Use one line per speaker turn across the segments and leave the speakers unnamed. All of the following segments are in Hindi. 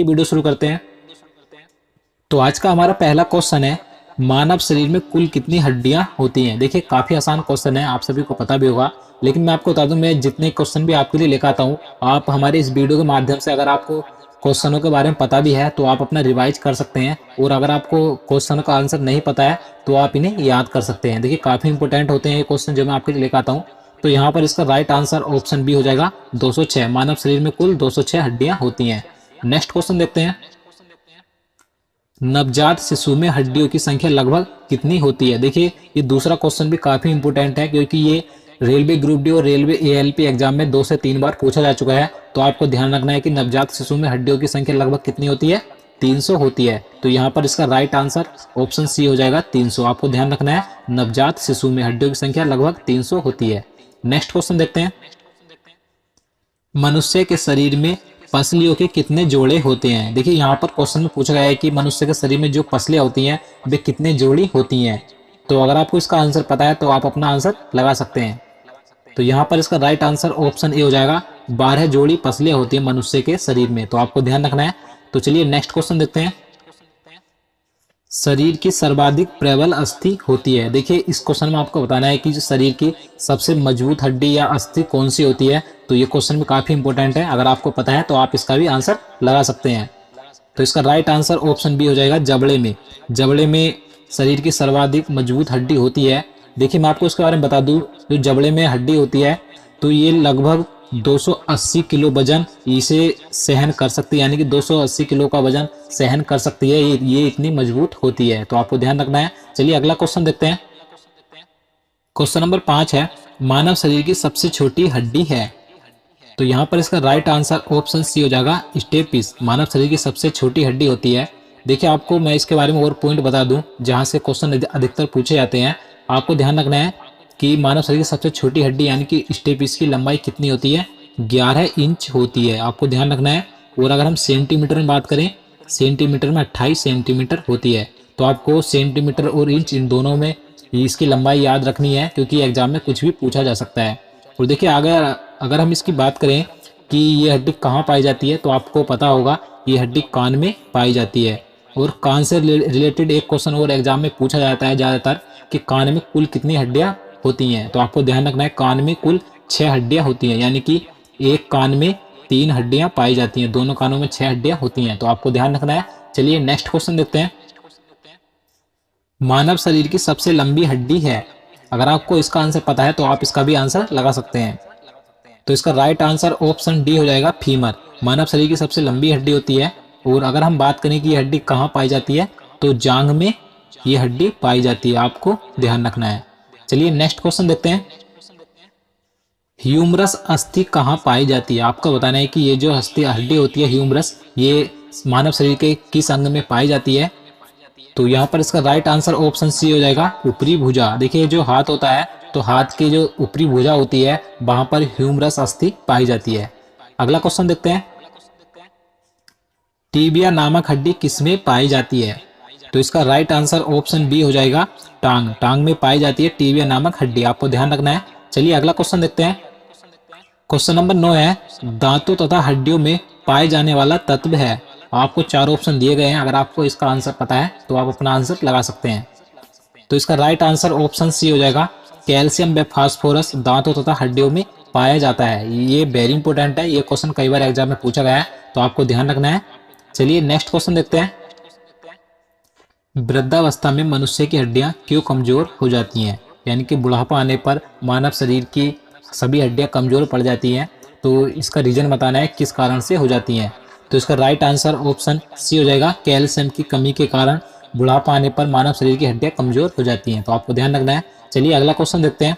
वीडियो शुरू करते हैं। तो आज का हमारा पहला क्वेश्चन है, मानव शरीर में कुल कितनी हड्डियां होती हैं। देखिए काफी आसान क्वेश्चन है, आप सभी को पता भी होगा, लेकिन मैं आपको बता दूं, मैं जितने क्वेश्चन भी आपके लिए लेकर आता हूं, आप हमारे इस वीडियो के माध्यम से अगर आपको क्वेश्चनों के बारे में पता भी है तो आप अपना रिवाइज कर सकते हैं, और अगर आपको क्वेश्चन का आंसर नहीं पता है तो आप इन्हें याद कर सकते हैं। देखिए काफी इंपॉर्टेंट होते हैं ये क्वेश्चन जो मैं आपके लिए लेकर आता हूँ। तो यहाँ पर इसका राइट आंसर ऑप्शन बी हो जाएगा 206। मानव शरीर में कुल 206 हड्डियां होती हैं। नेक्स्ट क्वेश्चन देखते हैं, नवजात शिशु में हड्डियों की संख्या लगभग कितनी होती है। देखिए ये दूसरा क्वेश्चन भी काफी इंपॉर्टेंट है, क्योंकि ये रेलवे ग्रुप डी और रेलवे एएलपी एग्जाम में 2 से 3 बार पूछा जा चुका है। तो आपको ध्यान रखना है कि नवजात शिशु में हड्डियों की संख्या लगभग कितनी होती है, 300 होती है। तो यहाँ पर इसका राइट आंसर ऑप्शन सी हो जाएगा 300। आपको ध्यान रखना है, नवजात शिशु में हड्डियों की संख्या लगभग 300 होती है। नेक्स्ट क्वेश्चन देखते हैं, मनुष्य के शरीर में पसलियों के कितने जोड़े होते हैं। देखिए यहाँ पर क्वेश्चन में पूछा गया है कि मनुष्य के शरीर में जो पसलियां होती हैं वे कितने जोड़ी होती हैं। तो अगर आपको इसका आंसर पता है तो आप अपना आंसर लगा सकते हैं। तो यहाँ पर इसका राइट आंसर ऑप्शन ए हो जाएगा, 12 जोड़ी पसलियां होती है मनुष्य के शरीर में। तो आपको ध्यान रखना है। तो चलिए नेक्स्ट क्वेश्चन देखते हैं, शरीर की सर्वाधिक प्रबल अस्थि होती है। देखिए इस क्वेश्चन में आपको बताना है कि जो शरीर की सबसे मजबूत हड्डी या अस्थि कौन सी होती है। तो ये क्वेश्चन भी काफी इंपॉर्टेंट है, अगर आपको पता है तो आप इसका भी आंसर लगा सकते हैं। तो इसका राइट आंसर ऑप्शन बी हो जाएगा, जबड़े में। जबड़े में शरीर की सर्वाधिक मजबूत हड्डी होती है। देखिए मैं आपको इसके बारे में बता दूं, जो जबड़े में हड्डी होती है तो ये लगभग 280 किलो वजन इसे सहन कर सकती है, यानी कि 280 किलो का वजन सहन कर सकती है। ये इतनी मजबूत होती है। तो आपको ध्यान रखना है। चलिए अगला क्वेश्चन देखते हैं, क्वेश्चन नंबर 5 है, मानव शरीर की सबसे छोटी हड्डी है। तो यहाँ पर इसका राइट आंसर ऑप्शन सी हो जाएगा, स्टेपिस। मानव शरीर की सबसे छोटी हड्डी होती है। देखिए आपको मैं इसके बारे में और पॉइंट बता दूं जहां से क्वेश्चन अधिकतर पूछे जाते हैं। आपको ध्यान रखना है कि मानव शरीर की सबसे छोटी हड्डी यानी कि स्टेपिस की लंबाई कितनी होती है, 11 इंच होती है। आपको ध्यान रखना है। और अगर हम सेंटीमीटर में बात करें, सेंटीमीटर में 28 सेंटीमीटर होती है। तो आपको सेंटीमीटर और इंच इन दोनों में इसकी लंबाई याद रखनी है, क्योंकि एग्जाम में कुछ भी पूछा जा सकता है। और देखिए अगर हम इसकी बात करें कि ये हड्डी कहाँ पाई जाती है, तो आपको पता होगा ये हड्डी कान में पाई जाती है। और कान से रिलेटेड एक क्वेश्चन और एग्जाम में पूछा जाता है ज़्यादातर कि कान में कुल कितनी हड्डियाँ होती हैं। तो आपको ध्यान रखना है, कान में कुल 6 हड्डियाँ होती हैं, यानी कि एक कान में 3 हड्डियाँ पाई जाती हैं, दोनों कानों में 6 हड्डियाँ होती हैं। तो आपको ध्यान रखना है। चलिए नेक्स्ट क्वेश्चन देखते हैं, मानव शरीर की सबसे लंबी हड्डी है। अगर आपको इसका आंसर पता है तो आप इसका भी आंसर लगा सकते हैं। तो इसका राइट आंसर ऑप्शन डी हो जाएगा, फीमर। मानव शरीर की सबसे लंबी हड्डी होती है। और अगर हम बात करें कि ये हड्डी कहाँ पाई जाती है, तो जांघ में ये हड्डी पाई जाती है। आपको ध्यान रखना है। चलिए नेक्स्ट क्वेश्चन देखते हैं, ह्यूमरस अस्थि कहाँ पाई जाती है। आपको बताना है कि ये जो हड्डी होती है ह्यूमरस, ये मानव शरीर के किस अंग में पाई जाती है। तो यहाँ पर इसका राइट आंसर ऑप्शन सी हो जाएगा, ऊपरी भुजा। देखिए जो हाथ होता है, तो हाथ की जो ऊपरी भुजा होती है वहां पर ह्यूमरस अस्थि पाई जाती है। अगला क्वेश्चन देखते हैं, टीबिया नामक हड्डी किसमें पाई जाती है। तो इसका राइट आंसर ऑप्शन बी हो जाएगा, टांग। टांग में पाई जाती है टीबिया नामक हड्डी। आपको ध्यान रखना है। चलिए अगला क्वेश्चन देखते हैं, क्वेश्चन नंबर 9 है, दांतों तथा हड्डियों में पाए जाने वाला तत्व है। आपको 4 ऑप्शन दिए गए हैं, अगर आपको इसका आंसर पता है तो आप अपना आंसर लगा सकते हैं। तो इसका राइट आंसर ऑप्शन सी हो जाएगा, कैल्शियम व फास्फोरस दांतों तथा हड्डियों में पाया जाता है। ये वेरी इंपॉर्टेंट है, ये क्वेश्चन कई बार एग्जाम में पूछा गया है, तो आपको ध्यान रखना है। चलिए नेक्स्ट क्वेश्चन देखते हैं, वृद्धावस्था में मनुष्य की हड्डियां क्यों कमजोर हो जाती हैं। यानी कि बुढ़ापा आने पर मानव शरीर की सभी हड्डियां कमजोर पड़ जाती हैं। तो इसका रीजन बताना है किस कारण से हो जाती हैं। तो इसका राइट आंसर ऑप्शन सी हो जाएगा, कैल्शियम की कमी के कारण बुढ़ापा आने पर मानव शरीर की हड्डियां कमजोर हो जाती हैं। तो आपको ध्यान रखना है। चलिए अगला क्वेश्चन देखते हैं,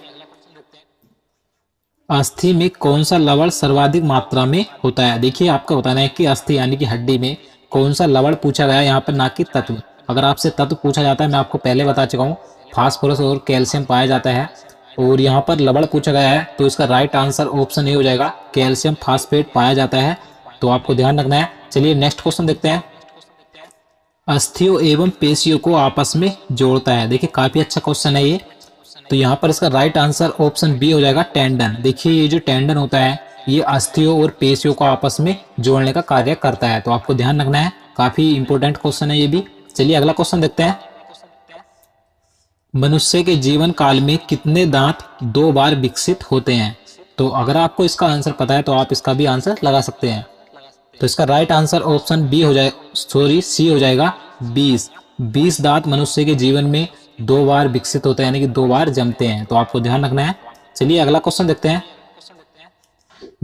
अस्थि में कौन सा लवण सर्वाधिक मात्रा में होता है। देखिए आपको बताना है कि अस्थि यानी कि हड्डी में कौन सा लवण पूछा गया है यहाँ पर, ना कि तत्व। अगर आपसे तत्व पूछा जाता है, मैं आपको पहले बता चुका हूँ, फास्फोरस और कैल्शियम पाया जाता है। और यहाँ पर लवण पूछा गया है, तो इसका राइट आंसर ऑप्शन ए हो जाएगा, कैल्शियम फास्फेट पाया जाता है। तो आपको ध्यान रखना है। चलिए नेक्स्ट क्वेश्चन देखते हैं, अस्थियों एवं पेशियों को आपस में जोड़ता है। देखिए काफी अच्छा क्वेश्चन है ये। तो यहाँ पर इसका राइट आंसर ऑप्शन बी हो जाएगा, टेंडन। देखिए ये जो टेंडन होता है ये अस्थियों और पेशियों को आपस में जोड़ने का कार्य करता है। तो आपको ध्यान रखना है, काफी इंपॉर्टेंट क्वेश्चन है ये भी। चलिए अगला क्वेश्चन देखते हैं। मनुष्य के जीवन काल में कितने दांत 2 बार विकसित होते हैं? तो अगर आपको इसका आंसर पता है तो आप इसका भी आंसर लगा सकते हैं। तो इसका राइट आंसर ऑप्शन बी हो जाए, सॉरी सी हो जाएगा 20। 20 दांत मनुष्य के जीवन में 2 बार विकसित होते हैं, यानी कि 2 बार जमते हैं। तो आपको ध्यान रखना है। चलिए अगला क्वेश्चन देखते हैं।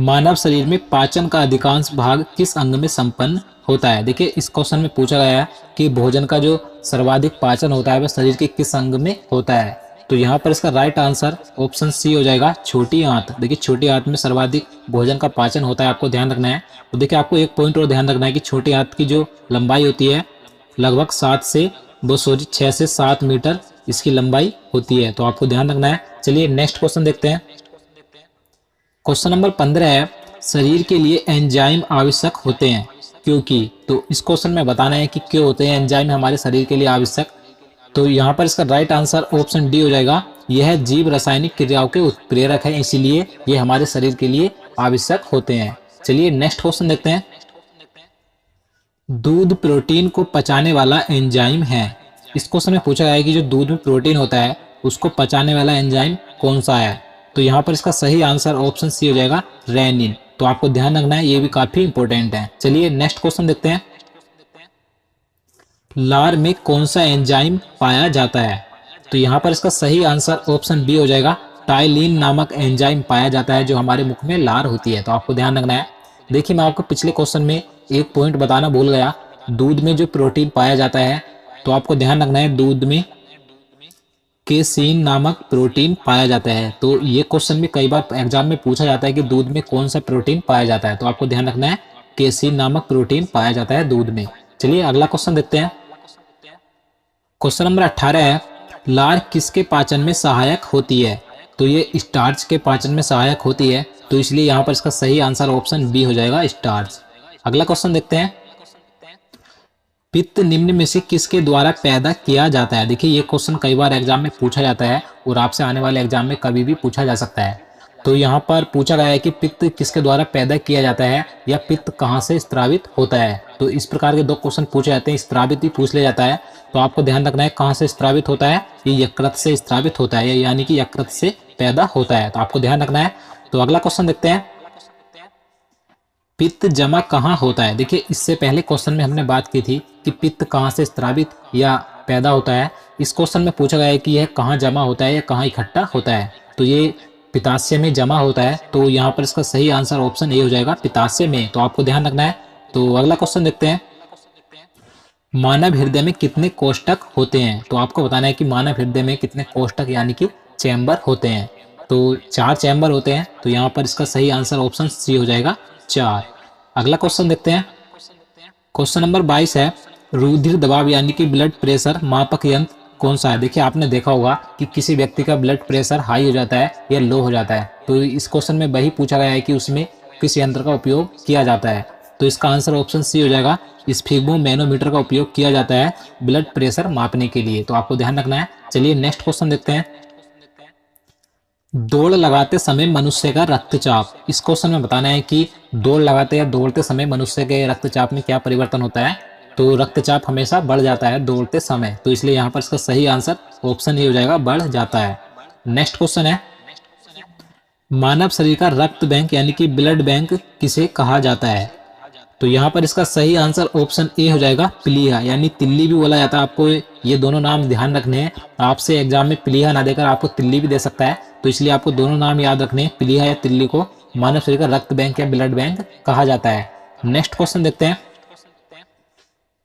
मानव शरीर में पाचन का अधिकांश भाग किस अंग में संपन्न होता है? देखिए इस क्वेश्चन में पूछा गया है कि भोजन का जो सर्वाधिक पाचन होता है वह शरीर के किस अंग में होता है? तो यहाँ पर इसका राइट आंसर ऑप्शन सी हो जाएगा, छोटी आंत। देखिए छोटी आंत में सर्वाधिक भोजन का पाचन होता है, आपको ध्यान रखना है। तो देखिए आपको एक पॉइंट और ध्यान रखना है कि छोटी आंत की जो लंबाई होती है लगभग 6 से 7 मीटर इसकी लंबाई होती है। तो आपको ध्यान रखना है। चलिए नेक्स्ट क्वेश्चन देखते हैं। क्वेश्चन नंबर 15 है, शरीर के लिए एंजाइम आवश्यक होते हैं क्योंकि? तो इस क्वेश्चन में बताना है कि क्यों होते हैं एंजाइम हमारे शरीर के लिए आवश्यक। तो यहाँ पर इसका राइट आंसर ऑप्शन डी हो जाएगा, यह जीव रासायनिक क्रियाओं के उत्प्रेरक है, इसीलिए ये हमारे शरीर के लिए आवश्यक होते हैं। चलिए नेक्स्ट क्वेश्चन देखते हैं। दूध प्रोटीन को पचाने वाला एंजाइम है। इस क्वेश्चन में पूछा गया है कि जो दूध में प्रोटीन होता है उसको पचाने वाला एंजाइम कौन सा है? तो यहाँ पर इसका सही आंसर ऑप्शन सी हो जाएगा, रेनिन। तो आपको ध्यान रखना है, ये भी काफी इंपॉर्टेंट है। चलिए नेक्स्ट क्वेश्चन देखते हैं। लार में कौन सा एंजाइम पाया जाता है? तो यहाँ पर इसका सही आंसर ऑप्शन बी हो जाएगा, टाइलिन नामक एंजाइम पाया जाता है जो हमारे मुख में लार होती है। तो आपको ध्यान रखना है। देखिए मैं आपको पिछले क्वेश्चन में एक पॉइंट बताना भूल गया, दूध में जो प्रोटीन पाया जाता है तो आपको ध्यान रखना है दूध में केसीन नामक प्रोटीन पाया जाता है। तो ये क्वेश्चन में कई बार एग्जाम में पूछा जाता है कि दूध में कौन सा प्रोटीन पाया जाता है। तो आपको ध्यान रखना है, केसीन नामक प्रोटीन पाया जाता है दूध में। चलिए अगला क्वेश्चन देखते हैं। क्वेश्चन नंबर 18 है, लार किसके पाचन में सहायक होती है? तो ये स्टार्च के पाचन में सहायक होती है, तो इसलिए यहाँ पर इसका सही आंसर ऑप्शन बी हो जाएगा, स्टार्च। अगला क्वेश्चन देखते हैं। पित्त निम्न में से किसके द्वारा पैदा किया जाता है? देखिए ये क्वेश्चन कई बार एग्जाम में पूछा जाता है और आपसे आने वाले एग्जाम में कभी भी पूछा जा सकता है। तो यहाँ पर पूछा गया है कि पित्त किसके द्वारा पैदा किया जाता है या पित्त कहाँ से स्त्रावित होता है। तो इस प्रकार के 2 क्वेश्चन पूछे जाते हैं, स्त्रावित भी पूछ लिया जाता है। तो आपको ध्यान रखना है कहाँ से स्त्रावित होता है, ये यकृत से स्त्रावित होता है, यानी कि यकृत से पैदा होता है। तो आपको ध्यान रखना है। तो अगला क्वेश्चन देखते हैं। पित्त जमा कहाँ होता है? देखिए इससे पहले क्वेश्चन में हमने बात की थी कि पित्त कहाँ से स्त्रावित या पैदा होता है। इस क्वेश्चन में पूछा गया है कि यह कहाँ जमा होता है या कहाँ इकट्ठा होता है। तो ये पित्ताशय में जमा होता है, तो यहाँ पर इसका सही आंसर ऑप्शन ए हो जाएगा, पित्ताशय में। तो आपको ध्यान रखना है। तो अगला क्वेश्चन देखते हैं। मानव हृदय में कितने कोष्ठक होते हैं? तो आपको बताना है कि मानव हृदय में कितने कोष्ठक यानी कि चैम्बर होते हैं। तो 4 चैम्बर होते हैं, तो यहाँ पर इसका सही आंसर ऑप्शन सी हो जाएगा, 4। अगला क्वेश्चन देखते हैं। क्वेश्चन नंबर 22 है, रुधिर दबाव यानी कि ब्लड प्रेशर मापक यंत्र कौन सा है? देखिए आपने देखा होगा कि किसी व्यक्ति का ब्लड प्रेशर हाई हो जाता है या लो हो जाता है, तो इस क्वेश्चन में वही पूछा गया है कि उसमें किस यंत्र का उपयोग किया जाता है। तो इसका आंसर ऑप्शन सी हो जाएगा, स्फिग्मोमैनोमीटर का उपयोग किया जाता है ब्लड प्रेशर मापने के लिए। तो आपको ध्यान रखना है। चलिए नेक्स्ट क्वेश्चन देखते हैं। दौड़ लगाते समय मनुष्य का रक्तचाप, इस क्वेश्चन में बताना है कि दौड़ लगाते या दौड़ते समय मनुष्य के रक्तचाप में क्या परिवर्तन होता है। तो रक्तचाप हमेशा बढ़ जाता है दौड़ते समय, तो इसलिए यहाँ पर इसका सही आंसर ऑप्शन ए हो जाएगा, बढ़ जाता है। नेक्स्ट क्वेश्चन है, मानव शरीर का रक्त बैंक यानी कि ब्लड बैंक किसे कहा जाता है? तो यहाँ पर इसका सही आंसर ऑप्शन ए हो जाएगा, प्लीहा, यानी तिल्ली भी बोला जाता है। आपको ये दोनों नाम ध्यान रखने हैं, आपसे एग्जाम में प्लीहा ना देकर आपको तिल्ली भी दे सकता है, तो इसलिए आपको दोनों नाम याद रखने हैं। प्लीहा या तिल्ली को मानव शरीर का रक्त बैंक या ब्लड बैंक कहा जाता है। नेक्स्ट क्वेश्चन देखते हैं।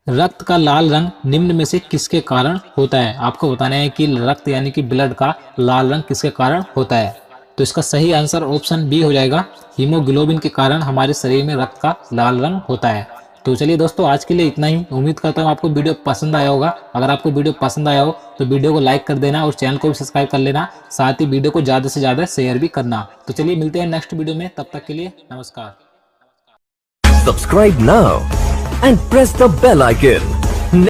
रक्त का लाल रंग निम्न में से किसके कारण होता है? आपको बताना है कि रक्त यानी कि ब्लड का लाल रंग किसके कारण होता है। तो इसका सही आंसर ऑप्शन बी हो जाएगा, हीमोग्लोबिन के कारण हमारे शरीर में रक्त का लाल रंग होता है। तो चलिए दोस्तों, आज के लिए इतना ही। उम्मीद करता हूँ आपको वीडियो पसंद आया होगा। अगर आपको वीडियो पसंद आया हो तो वीडियो को लाइक कर देना और चैनल को भी सब्सक्राइब कर लेना, साथ ही वीडियो को ज़्यादा से ज़्यादा शेयर भी करना। तो चलिए मिलते हैं नेक्स्ट वीडियो में, तब तक के लिए नमस्कार।
Subscribe now and press the bell icon.